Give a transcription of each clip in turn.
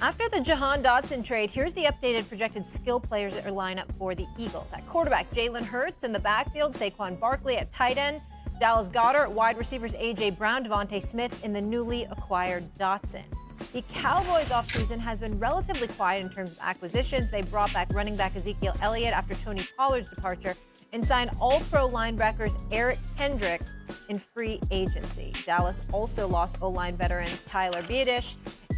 After the Jahan Dotson trade, here's the updated projected skill players that are lined up for the Eagles. At quarterback, Jalen Hurts. In the backfield, Saquon Barkley. At tight end, Dallas Goedert. Wide receivers, A.J. Brown, Devontae Smith, and the newly acquired Dotson. The Cowboys offseason has been relatively quiet in terms of acquisitions. They brought back running back Ezekiel Elliott after Tony Pollard's departure and signed all-pro linebackers Eric Kendrick in free agency. Dallas also lost O-line veterans Tyler Biadasz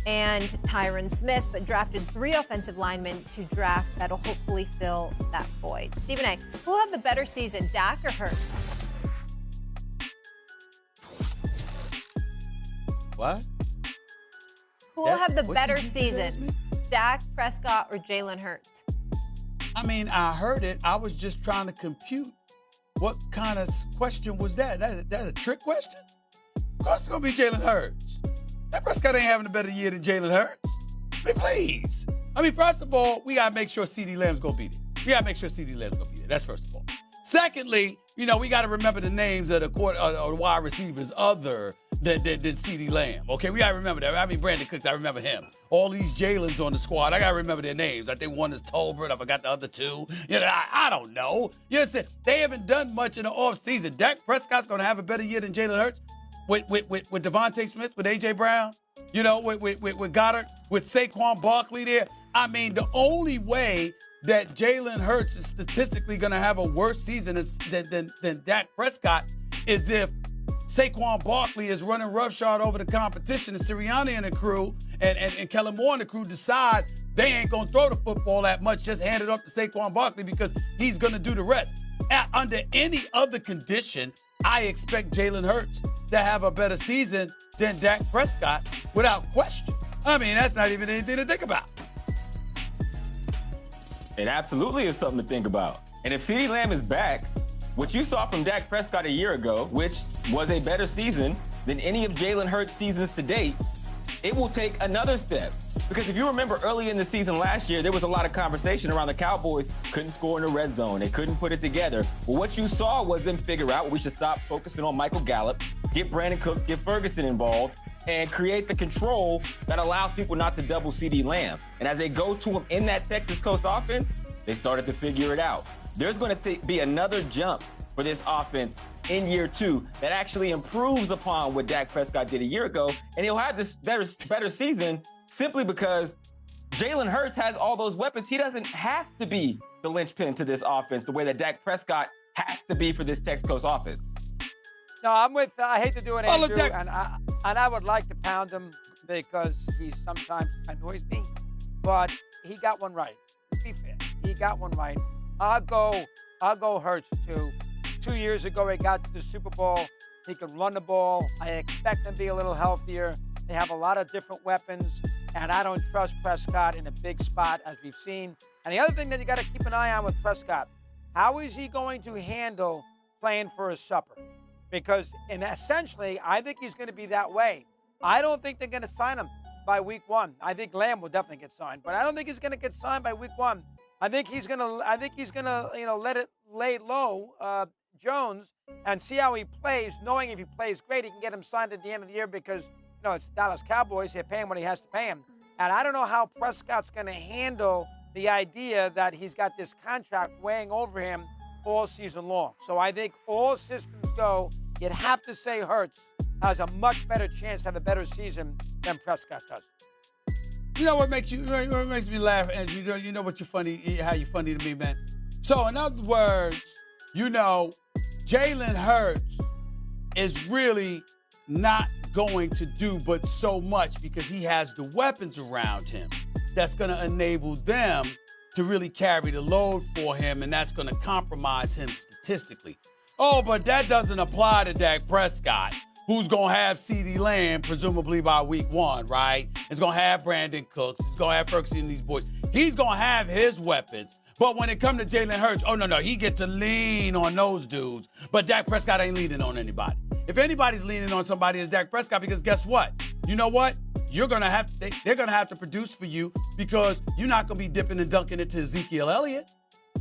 and Tyron Smith, but drafted 3 offensive linemen to draft that'll hopefully fill that void. Stephen A., who will have the better season, Dak or Hurts? What? Who will have the better season, Dak Prescott or Jalen Hurts? I mean, I heard it. I was just trying to compute what kind of question was that? That a trick question? Of course it's going to be Jalen Hurts. Dak Prescott ain't having a better year than Jalen Hurts. I mean, please. I mean, first of all, we got to make sure CeeDee Lamb's going to be there. We got to make sure CeeDee Lamb's going to be there. That's first of all. Secondly, we got to remember the names of the wide receivers other than CeeDee Lamb. Okay, we got to remember that. I mean, Brandon Cooks, I remember him. All these Jalen's on the squad, I got to remember their names. I think one is Tolbert. I forgot the other 2. I don't know. You understand? They haven't done much in the offseason. Dak Prescott's going to have a better year than Jalen Hurts with Devontae Smith, with A.J. Brown, with Goddard, with Saquon Barkley there. I mean, the only way that Jalen Hurts is statistically going to have a worse season than Dak Prescott is if Saquon Barkley is running roughshod over the competition, and Sirianni and the crew and Kellen Moore and the crew decide they ain't going to throw the football that much, just hand it up to Saquon Barkley because he's going to do the rest. Under any other condition, I expect Jalen Hurts to have a better season than Dak Prescott without question. I mean, that's not even anything to think about. It absolutely is something to think about. And if CeeDee Lamb is back, what you saw from Dak Prescott a year ago, which was a better season than any of Jalen Hurts' seasons to date, it will take another step. Because if you remember early in the season last year, there was a lot of conversation around the Cowboys couldn't score in the red zone. They couldn't put it together. Well, what you saw was them figure out we should stop focusing on Michael Gallup, get Brandon Cooks, get Ferguson involved, and create the control that allows people not to double CeeDee Lamb. And as they go to him in that Texas Coast offense, they started to figure it out. There's going to be another jump for this offense in year 2 that actually improves upon what Dak Prescott did a year ago, and he'll have this better season simply because Jalen Hurts has all those weapons. He doesn't have to be the linchpin to this offense the way that Dak Prescott has to be for this Texas Coast offense. No, I'm with, I hate to do it, Andrew, and I would like to pound him because he sometimes annoys me, but he got one right. To be fair, he got one right. I'll go Hurts too. 2 years ago, he got to the Super Bowl. He could run the ball. I expect him to be a little healthier. They have a lot of different weapons, and I don't trust Prescott in a big spot, as we've seen. And the other thing that you got to keep an eye on with Prescott, how is he going to handle playing for his supper? Because, and essentially, I think he's going to be that way. I don't think they're going to sign him by week 1. I think Lamb will definitely get signed, but I don't think he's going to get signed by week 1. I think he's gonna let it lay low, Jones, and see how he plays, knowing if he plays great, he can get him signed at the end of the year because, it's Dallas Cowboys. They're paying what he has to pay him. And I don't know how Prescott's going to handle the idea that he's got this contract weighing over him all season long. So I think all systems go. You'd have to say Hurts has a much better chance to have a better season than Prescott does. You know what makes me laugh, and you know what how you're funny to me, man. So in other words, Jalen Hurts is really not going to do but so much because he has the weapons around him that's going to enable them to really carry the load for him, and that's going to compromise him statistically. Oh, but that doesn't apply to Dak Prescott, who's going to have CeeDee Lamb presumably by week 1, right? He's going to have Brandon Cooks. He's going to have Ferguson and these boys. He's going to have his weapons. But when it comes to Jalen Hurts, no, he gets to lean on those dudes. But Dak Prescott ain't leaning on anybody. If anybody's leaning on somebody, it's Dak Prescott, because guess what? You know what? They're going to have to produce for you because you're not going to be dipping and dunking it to Ezekiel Elliott.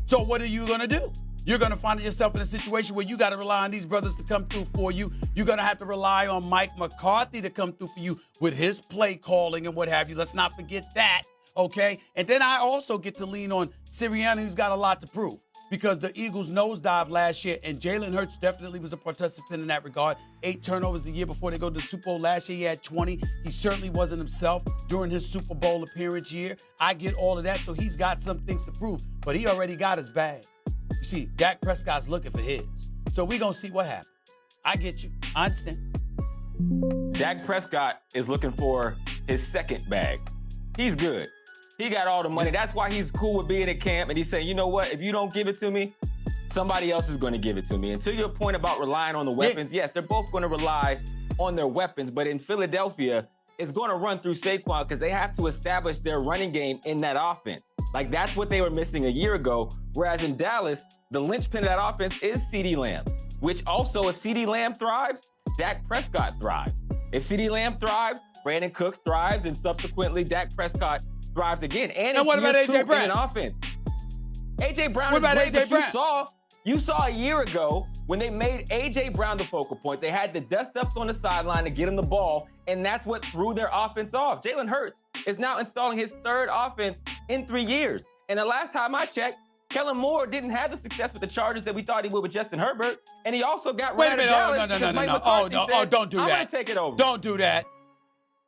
So what are you going to do? you're going to find yourself in a situation where you got to rely on these brothers to come through for you. You're going to have to rely on Mike McCarthy to come through for you with his play calling and what have you. Let's not forget that, okay? And then I also get to lean on Sirianni, who's got a lot to prove, because the Eagles nosedive last year, and Jalen Hurts definitely was a participant in that regard. 8 turnovers the year before they go to the Super Bowl. Last year, he had 20. He certainly wasn't himself during his Super Bowl appearance year. I get all of that, so he's got some things to prove, but he already got his bag. You see, Dak Prescott's looking for his. So we're going to see what happens. I get you. I understand. Dak Prescott is looking for his second bag. He's good. He got all the money. That's why he's cool with being at camp. And he's saying, you know what? If you don't give it to me, somebody else is going to give it to me. And to your point about relying on the weapons, yes, they're both going to rely on their weapons. But in Philadelphia, it's going to run through Saquon because they have to establish their running game in that offense. Like, that's what they were missing a year ago. Whereas in Dallas, the linchpin of that offense is CeeDee Lamb, which also, if CeeDee Lamb thrives, Dak Prescott thrives. If CeeDee Lamb thrives, Brandon Cooks thrives, and subsequently Dak Prescott thrives again. And what about A.J. Brown? In an offense. A.J. Brown what is about great, A.J. but Brown? You saw a year ago when they made A.J. Brown the focal point, they had the dust-ups on the sideline to get him the ball, and that's what threw their offense off. Jalen Hurts is now installing his third offense in 3 years. And the last time I checked, Kellen Moore didn't have the success with the Chargers that we thought he would with Justin Herbert, and he also got rid of Dallas. No. Don't do that. I'm going to take it over. Don't do that.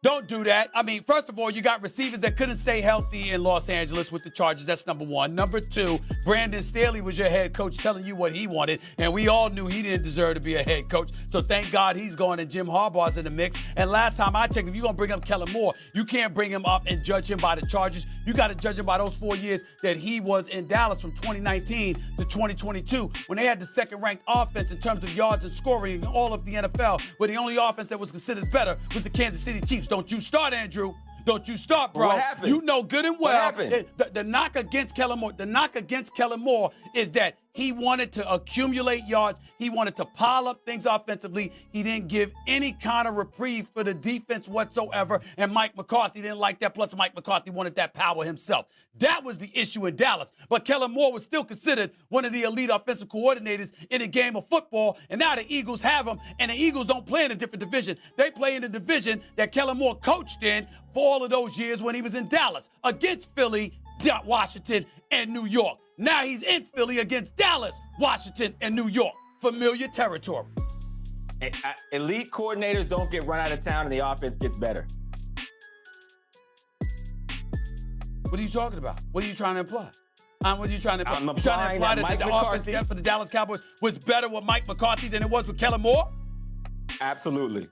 Don't do that. I mean, first of all, you got receivers that couldn't stay healthy in Los Angeles with the Chargers. That's number one. Number two, Brandon Staley was your head coach telling you what he wanted, and we all knew he didn't deserve to be a head coach. So thank God he's gone and Jim Harbaugh's in the mix. And last time I checked, if you're going to bring up Kellen Moore, you can't bring him up and judge him by the Chargers. You got to judge him by those 4 years that he was in Dallas from 2019 to 2022 when they had the second-ranked offense in terms of yards and scoring in all of the NFL, where the only offense that was considered better was the Kansas City Chiefs. Don't you start, Andrew. Don't you start, bro. What happened? You know good and well. What happened? The knock against Kellen Moore is that he wanted to accumulate yards. He wanted to pile up things offensively. He didn't give any kind of reprieve for the defense whatsoever, and Mike McCarthy didn't like that. Plus, Mike McCarthy wanted that power himself. That was the issue in Dallas. But Kellen Moore was still considered one of the elite offensive coordinators in a game of football, and now the Eagles have him, and the Eagles don't play in a different division. They play in the division that Kellen Moore coached in for all of those years when he was in Dallas against Philly, Washington, and New York. Now he's in Philly against Dallas, Washington, and New York. Familiar territory. Elite coordinators don't get run out of town and the offense gets better. What are you talking about? What are you trying to imply? What are you trying to imply? I'm you trying to imply that the offense for the Dallas Cowboys was better with Mike McCarthy than it was with Kellen Moore? Absolutely.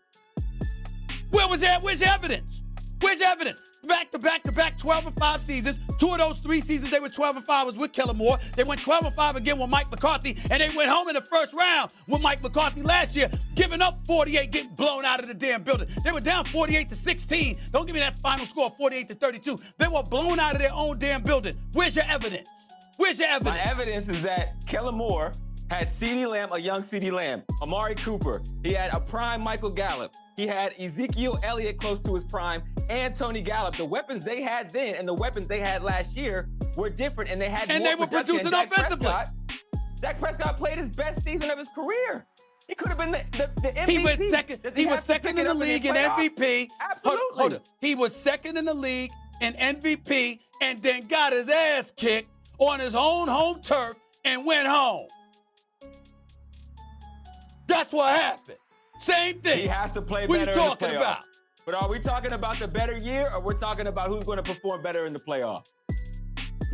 Where was that? Where's the evidence? Where's the evidence? Back-to-back 12-5 seasons. 2 of those 3 seasons they were 12-5 was with Kellen Moore. They went 12-5 again with Mike McCarthy, and they went home in the first round with Mike McCarthy last year, giving up 48, getting blown out of the damn building. They were down 48-16. Don't give me that final score of 48-32. They were blown out of their own damn building. Where's your evidence? Where's your evidence? My evidence is that Kellen Moore had CeeDee Lamb, a young CeeDee Lamb, Amari Cooper. He had a prime Michael Gallup. He had Ezekiel Elliott close to his prime, and Tony Gallup. The weapons they had then and the weapons they had last year were different, and they had more they were producing offensively. Dak Prescott played his best season of his career. He could have been the MVP. He was second in the league in MVP. Absolutely. Hold on. He was second in the league in MVP, and then got his ass kicked on his own home turf and went home. That's what happened. Same thing. He has to play what better you talking in the playoffs. about? But are we talking about the better year, or we're talking about who's going to perform better in the playoffs?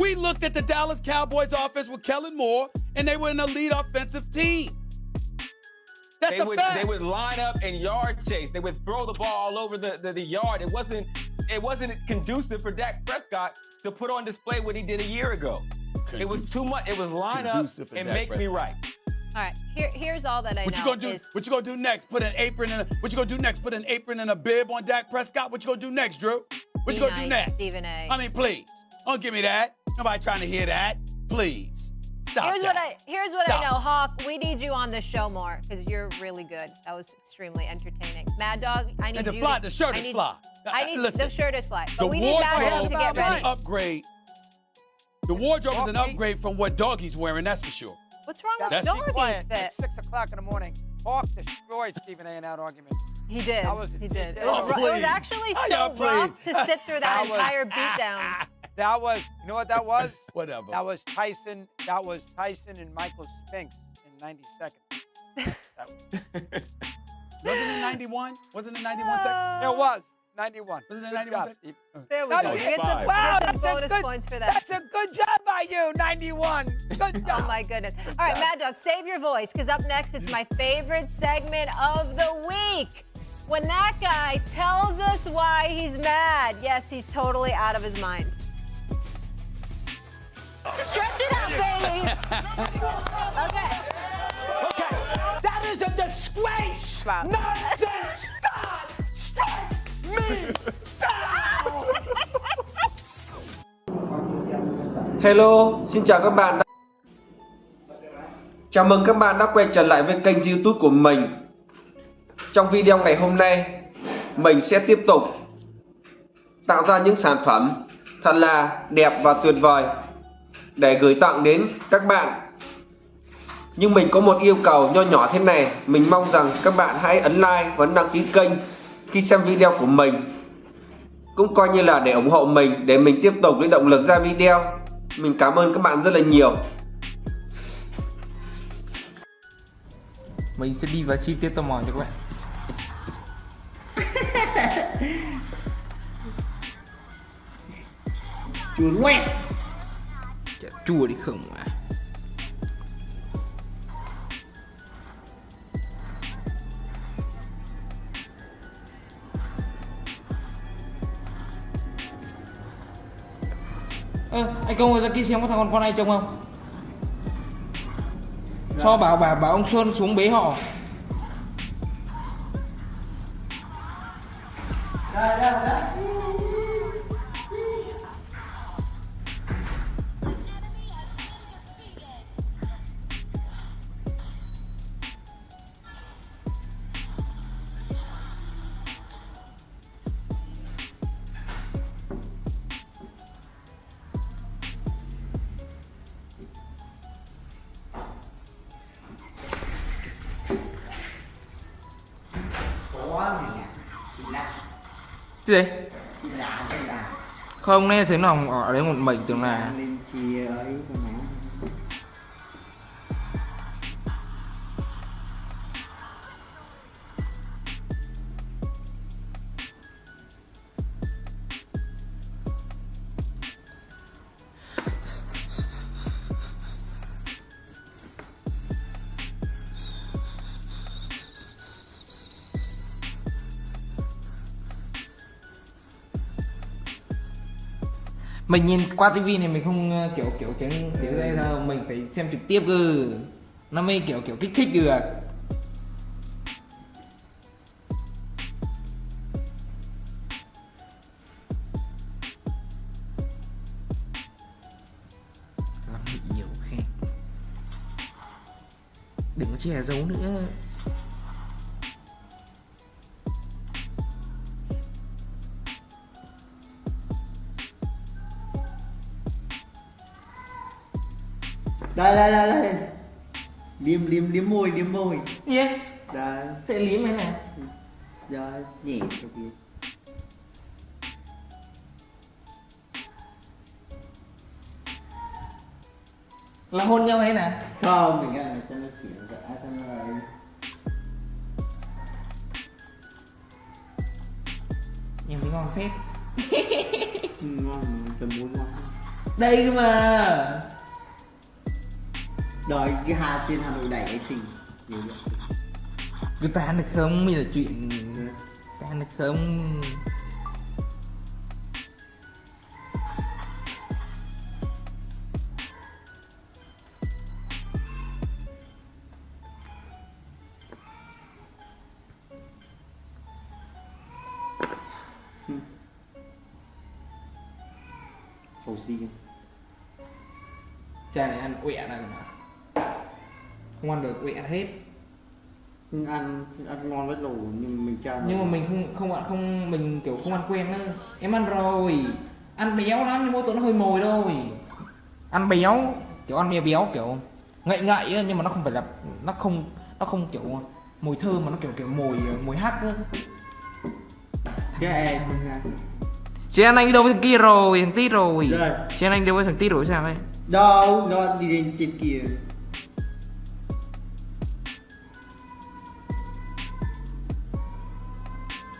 We looked at the Dallas Cowboys offense with Kellen Moore, and they were an elite offensive team. That's a fact. They would line up and yard chase. They would throw the ball all over the yard. It wasn't conducive for Dak Prescott to put on display what he did a year ago. It was too much. It was line up and make me right. All right, here's all that I know. What you gonna do next? Put an apron and a bib on Dak Prescott? What you gonna do next, Drew? What you gonna do next? Stephen A. I mean, please. Don't give me that. Nobody trying to hear that. Please. Stop Here's that. what I know, Hawk. We need you on the show more because you're really good. That was extremely entertaining. Mad Dog, I need you. The shirt is fly. The shirt is fly. But the we need Mad Dog to get ready. Upgrade. The wardrobe is an upgrade from what Doggy's wearing, that's for sure. What's wrong with That's- doggies, Quiet Fit? at 6 o'clock in the morning. Hawk destroyed Stephen A. in that argument. He did. He did. It Oh, was, it please. was actually How so y'all rough please? to sit through that That was- entire beatdown. That was, you know what that was? Whatever. That was Tyson and Michael Spinks in 90 seconds. Wasn't it 91? Wasn't it 91 seconds? It was 91. Was it Good 91 job, seconds? Steve. There we That go. was You get some, five. Wow, get some that's a bonus good- points for that. That's a good job by you, 91. Good job. Oh my goodness. All right, Mad Dog, save your voice, because up next it's my favorite segment of the week. When that guy tells us why he's mad. Yes, he's totally out of his mind. Stretch it out, baby. Okay. Okay, that is a disgrace. Wow. Nonsense. God, strike me down. Hello, xin chào các bạn. Chào mừng các bạn đã quay trở lại với kênh YouTube của mình. Trong video ngày hôm nay, mình sẽ tiếp tục tạo ra những sản phẩm thật là đẹp và tuyệt vời để gửi tặng đến các bạn. Nhưng mình có một yêu cầu nho nhỏ thế này. Mình mong rằng các bạn hãy ấn like và đăng ký kênh khi xem video của mình, cũng coi như là để ủng hộ mình, để mình tiếp tục lấy động lực ra video. Mình cảm ơn các bạn rất là nhiều. Mình sẽ đi vào chi tiết tò mò cho các bạn. Chua loét. Chả chua đi không mà. Anh Công ơi, ra kia xem có thằng con này trông không? Cho bảo ông Xuân xuống bế họ. Cái gì? Không, nên thấy nó ở đấy một mình tưởng là Lên kia ấy con nó. mình nhìn qua tivi này mình không kiểu đây đâu, mình phải xem trực tiếp cơ, nó mới kiểu kích thích được. Lắm bị nhiều khen, đừng có che giấu nữa. Đây. Liếm môi. Gì ấy? Đây. Sẽ liếm cái này. Rồi, nhẹ cho biết. Là hôn nhau hay nào? Không, mình ăn cho nó xỉu dã cho nó ấy. Em thấy ngon phết. Ngon, cho muốn ngon. Đây mà. Đợi cái trên Hà Nội đẩy cái xình. Cứ tán được không? Bây giờ chuyện tán được không? Sầu xi. Cha này ăn quẹ này mà. Không ăn được quẹ hết. Ăn ngon với lẩu nhưng mình cha. Nhưng mà mình không mình kiểu không ăn quen nữa. Em ăn rồi. Ăn béo lắm nhưng mỗi tội nó hơi mồi thôi. Ăn béo, kiểu ăn béo kiểu ngậy ngậy á, nhưng mà nó không phải là nó không kiểu mùi thơm mà nó kiểu mùi hắc á. Chị Anh đi đâu với thằng kia rồi, thằng Tít rồi. Chị Anh đi đâu với thằng Tít rồi sao ấy? Đâu, nó đi đến trên kia.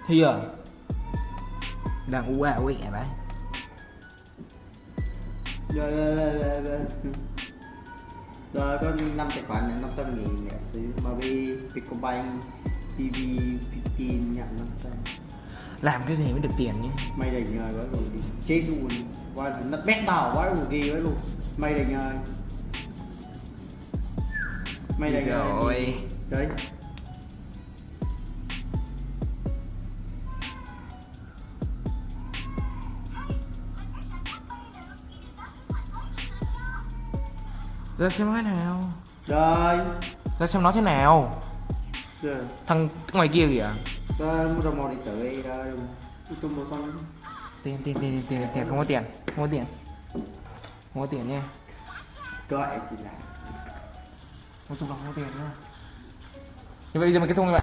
Thì à? Đang u ảo vậy đấy. Rồi có 5 tài khoản nhận 500.000 lẻ xứ MB, Vietcombank, PV, Philippines nhận 500. Làm cái gì mới được tiền nhé. Mày đành rồi quá rồi đi. Chết luôn. Qua nó bét đảo quá rồi đi quá luôn. Mày đành rồi. Mày đành rồi. Đấy. Ra xem nó thế nào. Rồi. Ra xem nó thế nào. Rồi. Thằng ngoài kia kìa. Rồi mua đồng màu điện tử đây rồi. Chung một con. Tiền không có tiền. Không có tiền nha. Gọi thì là. Không có tiền nữa. Nhưng bây giờ mà cái thùng này bạn